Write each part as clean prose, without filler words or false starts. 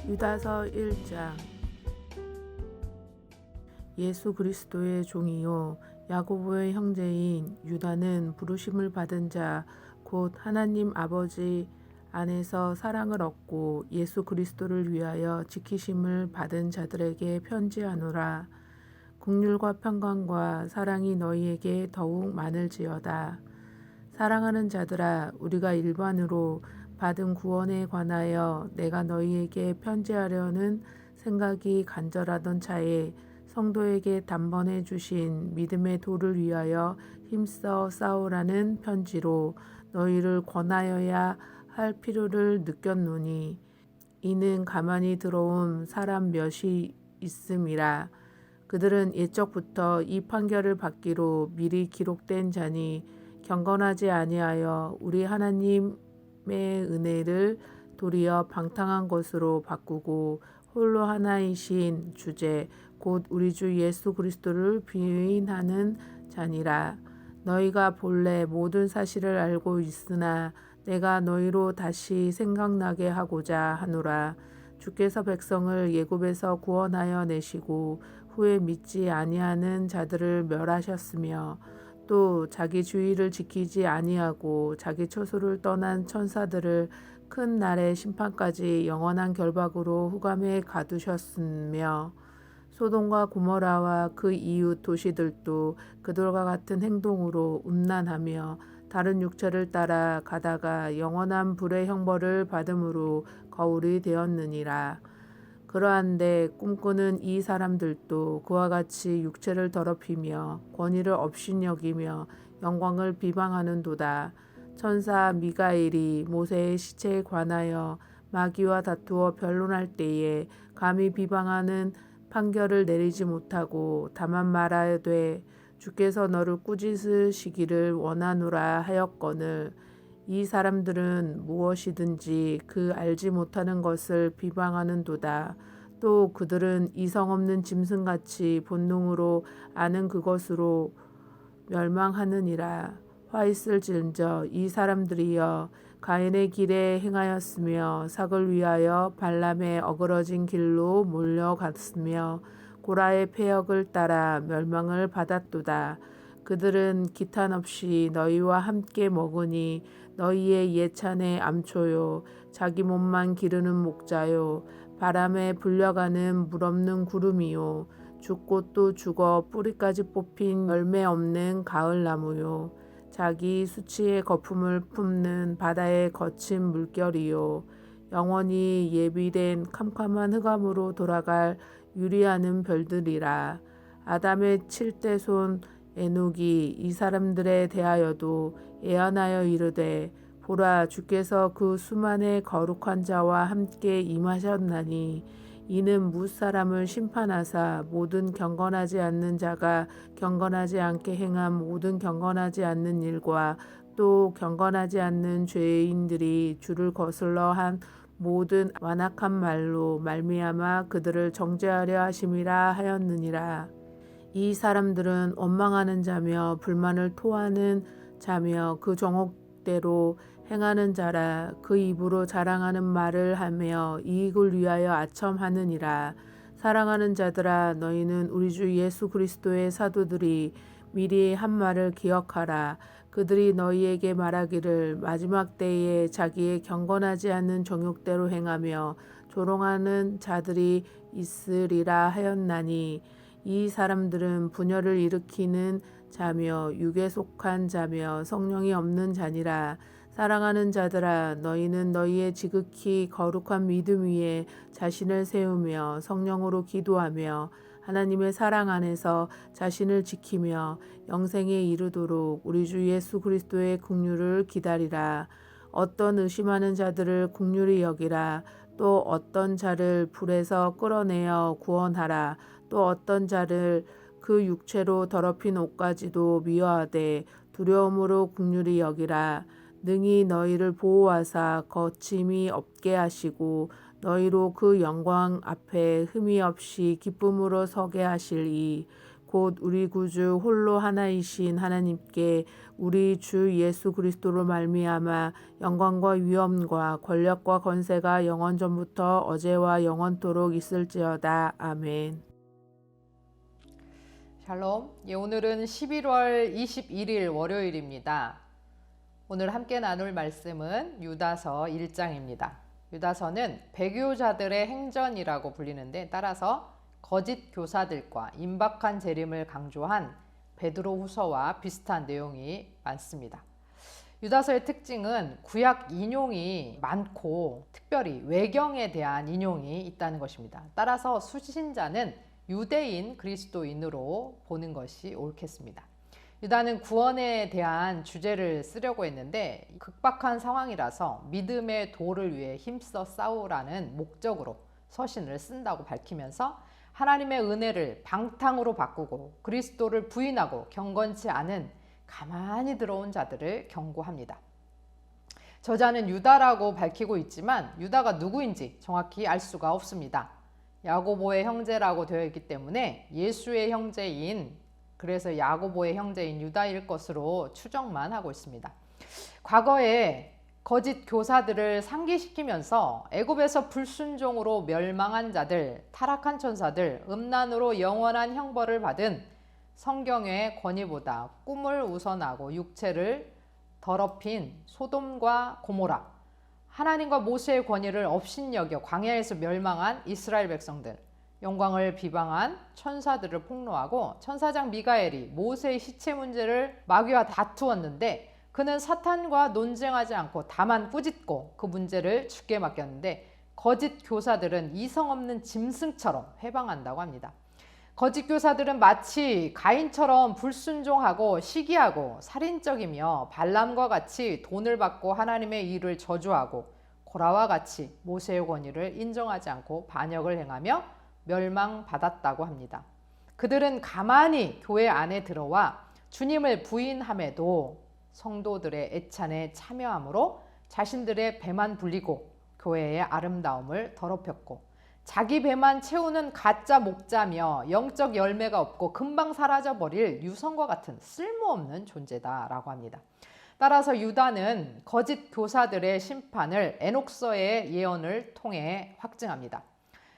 유다서 1장. 예수 그리스도의 종이요 야고보의 형제인 유다는 부르심을 받은 자 곧 하나님 아버지 안에서 사랑을 얻고 예수 그리스도를 위하여 지키심을 받은 자들에게 편지하노라. 긍휼과 평강과 사랑이 너희에게 더욱 많을지어다. 사랑하는 자들아, 우리가 일반으로 받은 구원에 관하여 내가 너희에게 편지하려는 생각이 간절하던 차에 성도에게 단번에 주신 믿음의 도를 위하여 힘써 싸우라는 편지로 너희를 권하여야 할 필요를 느꼈노니, 이는 가만히 들어온 사람 몇이 있음이라. 그들은 옛적부터 이 판결을 받기로 미리 기록된 자니 경건하지 아니하여 우리 하나님의 은혜를 도리어 방탕한 것으로 바꾸고 홀로 하나이신 주제 곧 우리 주 예수 그리스도를 부인하는 자니라. 너희가 본래 모든 사실을 알고 있으나 내가 너희로 다시 생각나게 하고자 하노라. 주께서 백성을 애굽에서 구원하여 내시고 후에 믿지 아니하는 자들을 멸하셨으며 또 자기 주의를 지키지 아니하고 자기 처소를 떠난 천사들을 큰 날의 심판까지 영원한 결박으로 후감에 가두셨으며 소돔과 고모라와 그 이웃 도시들도 그들과 같은 행동으로 음란하며 다른 육체를 따라 가다가 영원한 불의 형벌을 받음으로 거울이 되었느니라. 그러한데 꿈꾸는 이 사람들도 그와 같이 육체를 더럽히며 권위를 업신여기며 영광을 비방하는도다. 천사 미가엘이 모세의 시체에 관하여 마귀와 다투어 변론할 때에 감히 비방하는 판결을 내리지 못하고 다만 말하되 주께서 너를 꾸짖으시기를 원하노라 하였거늘, 이 사람들은 무엇이든지 그 알지 못하는 것을 비방하는도다. 또 그들은 이성 없는 짐승같이 본능으로 아는 그것으로 멸망하느니라. 화 있을진저 이 사람들이여 가인의 길에 행하였으며 삭을 위하여 발람의 어그러진 길로 몰려갔으며 고라의 패역을 따라 멸망을 받았도다. 그들은 기탄 없이 너희와 함께 먹으니 너희의 예찬의 암초요 자기 몸만 기르는 목자요 바람에 불려가는 물 없는 구름이요 죽고 또 죽어 뿌리까지 뽑힌 열매 없는 가을나무요 자기 수치의 거품을 품는 바다의 거친 물결이요 영원히 예비된 캄캄한 흑암으로 돌아갈 유리하는 별들이라. 아담의 7대 손 에녹이 이 사람들에 대하여도 애언하여 이르되 보라, 주께서 그 수만의 거룩한 자와 함께 임하셨나니 이는 무사람을 심판하사 모든 경건하지 않는 자가 경건하지 않게 행한 모든 경건하지 않는 일과 또 경건하지 않는 죄인들이 주를 거슬러 한 모든 완악한 말로 말미암아 그들을 정죄하려 하심이라 하였느니라. 이 사람들은 원망하는 자며 불만을 토하는 자며 그 정욕대로 행하는 자라. 그 입으로 자랑하는 말을 하며 이익을 위하여 아첨하느니라. 사랑하는 자들아, 너희는 우리 주 예수 그리스도의 사도들이 미리 한 말을 기억하라. 그들이 너희에게 말하기를 마지막 때에 자기의 경건하지 않는 정욕대로 행하며 조롱하는 자들이 있으리라 하였나니, 이 사람들은 분열을 일으키는 자며 육에 속한 자며 성령이 없는 자니라. 사랑하는 자들아, 너희는 너희의 지극히 거룩한 믿음 위에 자신을 세우며 성령으로 기도하며 하나님의 사랑 안에서 자신을 지키며 영생에 이르도록 우리 주 예수 그리스도의 긍휼을 기다리라. 어떤 의심하는 자들을 긍휼히 여기라. 또 어떤 자를 불에서 끌어내어 구원하라. 또 어떤 자를 그 육체로 더럽힌 옷까지도 미워하되 두려움으로 긍휼히 여기라. 능히 너희를 보호하사 거침이 없게 하시고 너희로 그 영광 앞에 흠이 없이 기쁨으로 서게 하실 이 곧 우리 구주 홀로 하나이신 하나님께 우리 주 예수 그리스도로 말미암아 영광과 위엄과 권력과 권세가 영원전부터 어제와 영원토록 있을지어다. 아멘. 샬롬. 오늘은 11월 21일 월요일입니다. 오늘 함께 나눌 말씀은 유다서 1장입니다. 유다서는 배교자들의 행전이라고 불리는데, 따라서 거짓 교사들과 임박한 재림을 강조한 베드로 후서와 비슷한 내용이 많습니다. 유다서의 특징은 구약 인용이 많고 특별히 외경에 대한 인용이 있다는 것입니다. 따라서 수신자는 유대인 그리스도인으로 보는 것이 옳겠습니다. 유다는 구원에 대한 주제를 쓰려고 했는데 급박한 상황이라서 믿음의 도를 위해 힘써 싸우라는 목적으로 서신을 쓴다고 밝히면서 하나님의 은혜를 방탕으로 바꾸고 그리스도를 부인하고 경건치 않은 가만히 들어온 자들을 경고합니다. 저자는 유다라고 밝히고 있지만 유다가 누구인지 정확히 알 수가 없습니다. 야고보의 형제라고 되어 있기 때문에 예수의 형제인, 그래서 야고보의 형제인 유다일 것으로 추정만 하고 있습니다. 과거에 거짓 교사들을 상기시키면서 애굽에서 불순종으로 멸망한 자들, 타락한 천사들, 음란으로 영원한 형벌을 받은 성경의 권위보다 꿈을 우선하고 육체를 더럽힌 소돔과 고모라, 하나님과 모세의 권위를 업신여겨 광야에서 멸망한 이스라엘 백성들, 영광을 비방한 천사들을 폭로하고 천사장 미가엘이 모세의 시체 문제를 마귀와 다투었는데 그는 사탄과 논쟁하지 않고 다만 꾸짖고 그 문제를 주께 맡겼는데, 거짓 교사들은 이성 없는 짐승처럼 해방한다고 합니다. 거짓 교사들은 마치 가인처럼 불순종하고 시기하고 살인적이며 발람과 같이 돈을 받고 하나님의 일을 저주하고 고라와 같이 모세의 권위를 인정하지 않고 반역을 행하며 멸망받았다고 합니다. 그들은 가만히 교회 안에 들어와 주님을 부인함에도 성도들의 애찬에 참여함으로 자신들의 배만 불리고 교회의 아름다움을 더럽혔고 자기 배만 채우는 가짜 목자며 영적 열매가 없고 금방 사라져버릴 유성과 같은 쓸모없는 존재다라고 합니다. 따라서 유다는 거짓 교사들의 심판을 에녹서의 예언을 통해 확증합니다.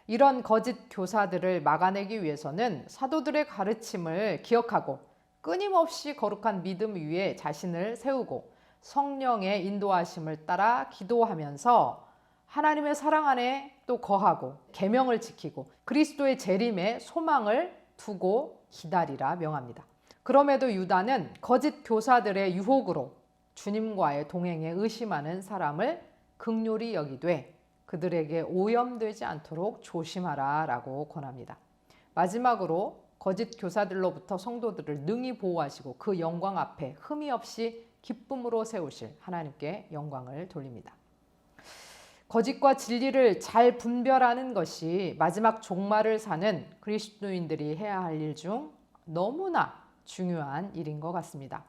이런 거짓 교사들을 막아내기 위해서는 사도들의 가르침을 기억하고 끊임없이 거룩한 믿음 위에 자신을 세우고 성령의 인도하심을 따라 기도하면서 하나님의 사랑 안에 또 거하고 계명을 지키고 그리스도의 재림에 소망을 두고 기다리라 명합니다. 그럼에도 유다는 거짓 교사들의 유혹으로 주님과의 동행에 의심하는 사람을 긍휼히 여기되 그들에게 오염되지 않도록 조심하라 라고 권합니다. 마지막으로 거짓 교사들로부터 성도들을 능히 보호하시고 그 영광 앞에 흠이 없이 기쁨으로 세우실 하나님께 영광을 돌립니다. 거짓과 진리를 잘 분별하는 것이 마지막 종말을 사는 그리스도인들이 해야 할 일 중 너무나 중요한 일인 것 같습니다.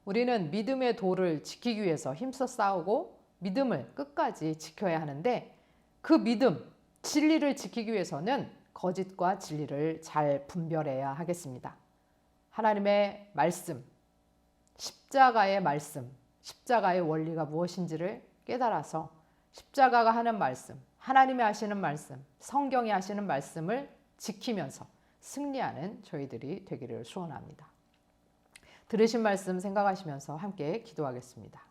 우리는 믿음의 도를 지키기 위해서 힘써 싸우고 믿음을 끝까지 지켜야 하는데, 그 믿음, 진리를 지키기 위해서는 거짓과 진리를 잘 분별해야 하겠습니다. 하나님의 말씀, 십자가의 말씀, 십자가의 원리가 무엇인지를 깨달아서 십자가가 하는 말씀, 하나님이 하시는 말씀, 성경이 하시는 말씀을 지키면서 승리하는 저희들이 되기를 소원합니다. 들으신 말씀 생각하시면서 함께 기도하겠습니다.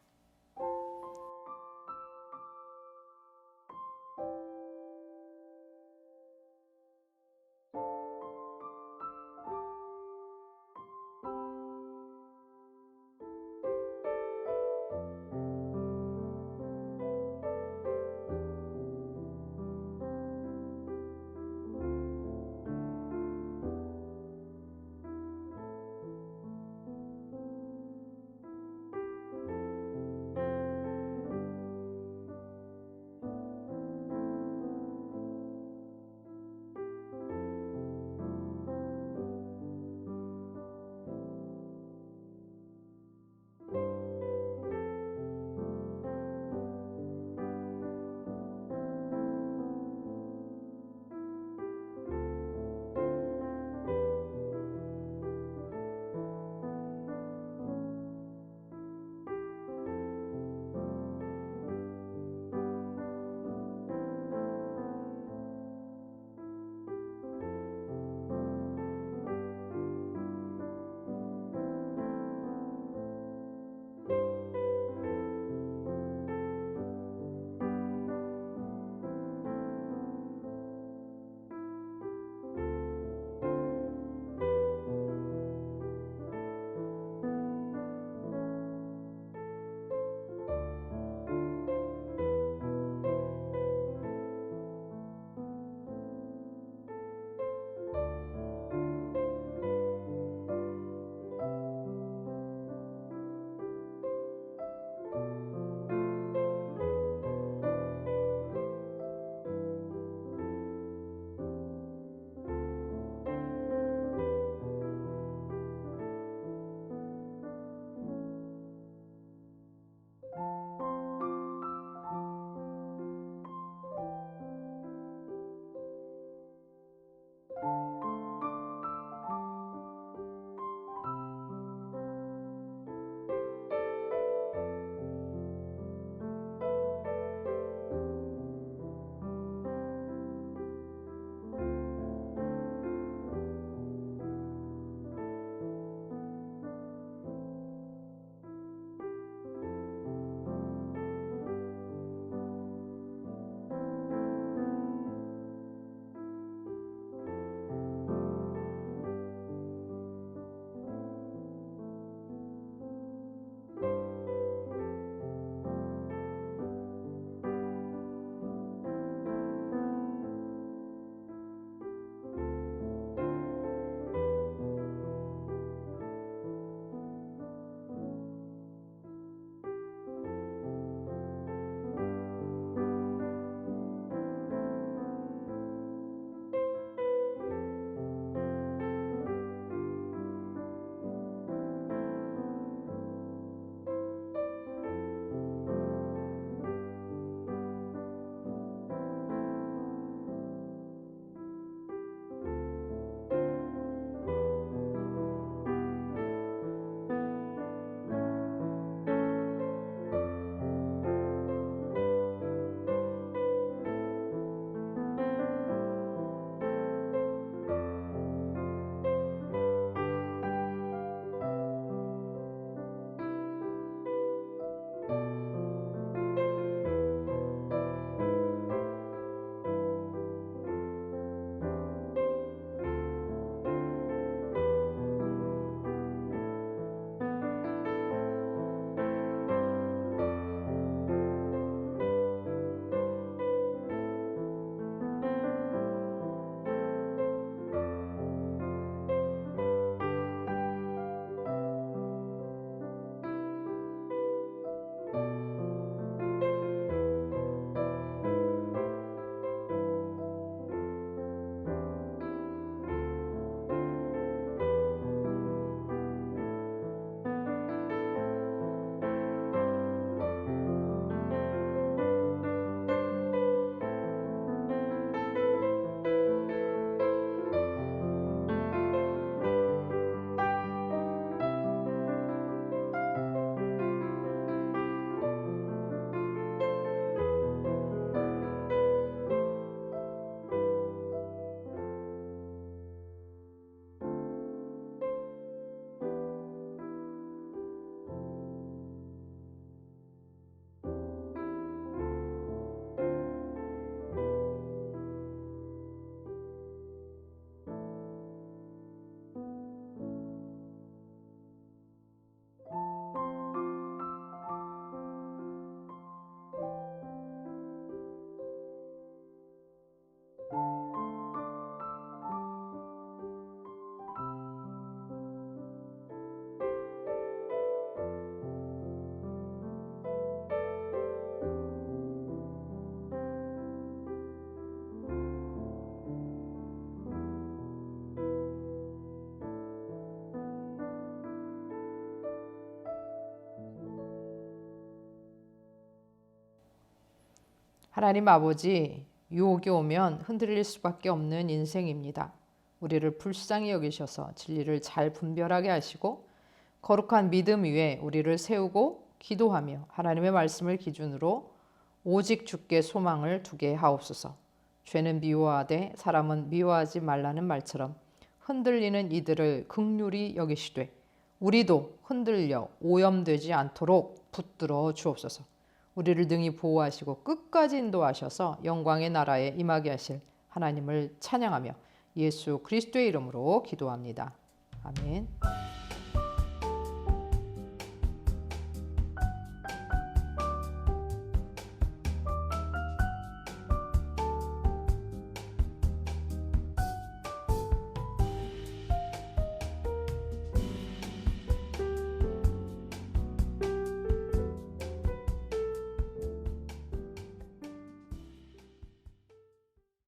하나님 아버지, 유혹이 오면 흔들릴 수밖에 없는 인생입니다. 우리를 불쌍히 여기셔서 진리를 잘 분별하게 하시고 거룩한 믿음 위에 우리를 세우고 기도하며 하나님의 말씀을 기준으로 오직 주께 소망을 두게 하옵소서. 죄는 미워하되 사람은 미워하지 말라는 말처럼 흔들리는 이들을 긍휼히 여기시되 우리도 흔들려 오염되지 않도록 붙들어 주옵소서. 우리를 능히 보호하시고 끝까지 인도하셔서 영광의 나라에 임하게 하실 하나님을 찬양하며 예수 그리스도의 이름으로 기도합니다. 아멘.